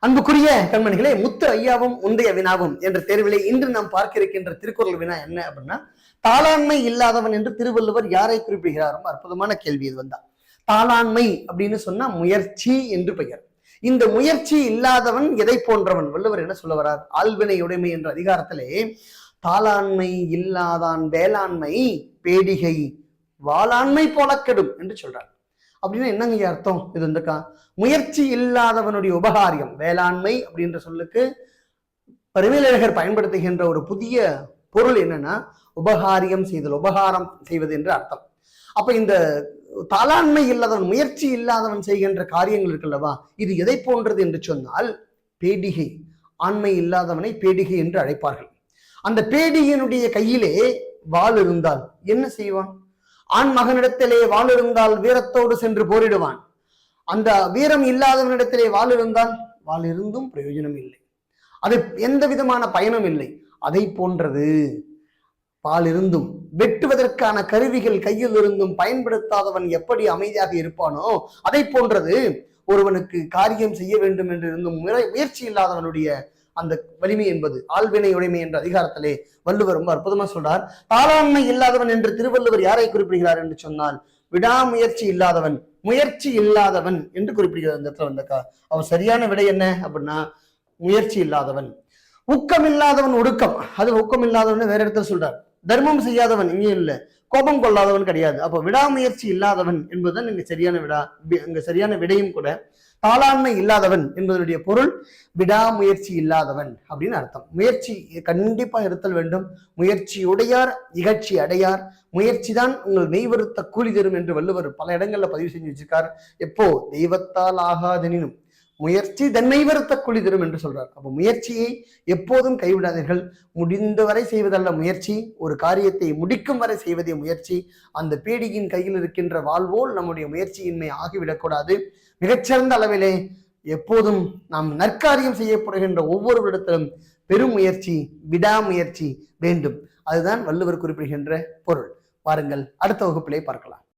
அன்புக்குரிய கண்மணிகளே, முத்து ஐயாவும் முந்தைய வினாவும் என்ற தேர்விலே இன்று நாம் பார்க்க இருக்கின்ற திருக்குறள் வினா என்ன அப்படின்னா, தாளாண்மை இல்லாதவன் என்று திருவள்ளுவர் யாரை குறிப்பிடுகிறார்? ரொம்ப அற்புதமான கேள்வி இது வந்தா. தாளாண்மை அப்படின்னு சொன்னா முயற்சி என்று பெயர். இந்த முயற்சி இல்லாதவன் எதை போன்றவன்? வள்ளுவர் என்ன சொல்ல வரார்? ஆள்வினை உடைமை என்ற அதிகாரத்திலே தாளாண்மை இல்லாதான் வேளாண்மை பேடிகை வாளாண்மை போல கெடும் என்று சொல்றார். அப்படின்னா என்னங்க அர்த்தம்? இது வந்து முயற்சி இல்லாதவனுடைய உபகாரியம். வேளாண்மை அப்படின்ற சொல்லுக்கு பரிமேலழகர் பயன்படுத்துகின்ற ஒரு புதிய பொருள் என்னன்னா உபகாரியம் செய்தல், உபகாரம் செய்வது என்று அர்த்தம். அப்ப இந்த தாளாண்மை இல்லாதவன், முயற்சி இல்லாதவன் செய்கின்ற காரியங்கள் இருக்குல்லவா, இது எதை போன்றது என்று சொன்னால் பேடிகை. ஆண்மை இல்லாதவனை பேடிகை என்று அழைப்பார்கள். அந்த பேடிகையினுடைய கையிலே வாள் இருந்தால் என்ன செய்வான்? ஆண் மகனிடத்திலே வாள் இருந்தால் வீரத்தோடு சென்று போரிடுவான். அந்த வீரம் இல்லாதவனிடத்திலே வாள் இருந்தால் வாள் இருந்தும் பிரயோஜனம் இல்லை, அது எந்த விதமான பயனும் இல்லை. அதை போன்றது வாள் இருந்தும் வெட்டுவதற்கான கருவிகள் கையில் இருந்தும் பயன்படுத்தாதவன் எப்படி அமைதியாக இருப்பானோ அதை போன்றது ஒருவனுக்கு காரியம் செய்ய வேண்டும் என்று இருந்தும் முயற்சி இல்லாதவனுடைய அந்த வலிமை என்பது ஆள்வினை உடைமை என்ற அதிகாரத்திலே வள்ளுவர் ரொம்ப அற்புதமா சொல்றார். தாளாண்மை இல்லாதவன் என்று திருவள்ளுவர் யாரை குறிப்பிடுகிறார் என்று சொன்னால் விடாமுயற்சி இல்லாதவன், முயற்சி இல்லாதவன் என்று குறிப்பிடுகிறார். அந்த இடத்துல வந்தக்கா அவன் சரியான விடை என்ன அப்படின்னா முயற்சி இல்லாதவன். ஊக்கம் இல்லாதவன் ஒடுக்கம், அது ஊக்கம் இல்லாதவன் வேற இடத்துல சொல்றார். தர்மம் செய்யாதவன் இங்கே இல்லை, கோபம் கொள்ளாதவன் கிடையாது. அப்போ விடாமுயற்சி இல்லாதவன் என்பதுதான் இங்க சரியான விடா, இங்க சரியான விடையும் கூட. தாளாண்மை இல்லாதவன் என்பதனுடைய பொருள் விடாமுயற்சி இல்லாதவன் அப்படின்னு அர்த்தம். முயற்சி கண்டிப்பா இருத்தல் வேண்டும். முயற்சியுடையார் இகழ்ச்சி அடையார், முயற்சி தான் உங்கள் மெய்வருத்த கூலி தரும் என்று வள்ளுவர் பல இடங்கள்ல பதிவு செஞ்சு வச்சிருக்கார். எப்போ தெய்வத்தால் ஆகாதெனினும் முயற்சி தன்மை வருத்த கூலி தரும் என்று சொல்றார். அப்போ முயற்சியை எப்போதும் கைவிடாதீர்கள். முடிந்தவரை செய்வதல்ல முயற்சி, ஒரு காரியத்தை முடிக்கும் வரை செய்வதே முயற்சி. அந்த பேடியின் கையில் இருக்கின்ற வாழ்வோல் நம்முடைய முயற்சியின்மை ஆகிவிடக்கூடாது. மிகச்சிறந்த அளவிலே எப்போதும் நாம் நற்காரியம் செய்யப்படுகின்ற ஒவ்வொரு இடத்திலும் பெரும் முயற்சி, விடாமுயற்சி வேண்டும். அதுதான் வள்ளுவர் குறிப்பிடுகின்ற பொருள். வாருங்கள் அடுத்த வகுப்பிலே பார்க்கலாம்.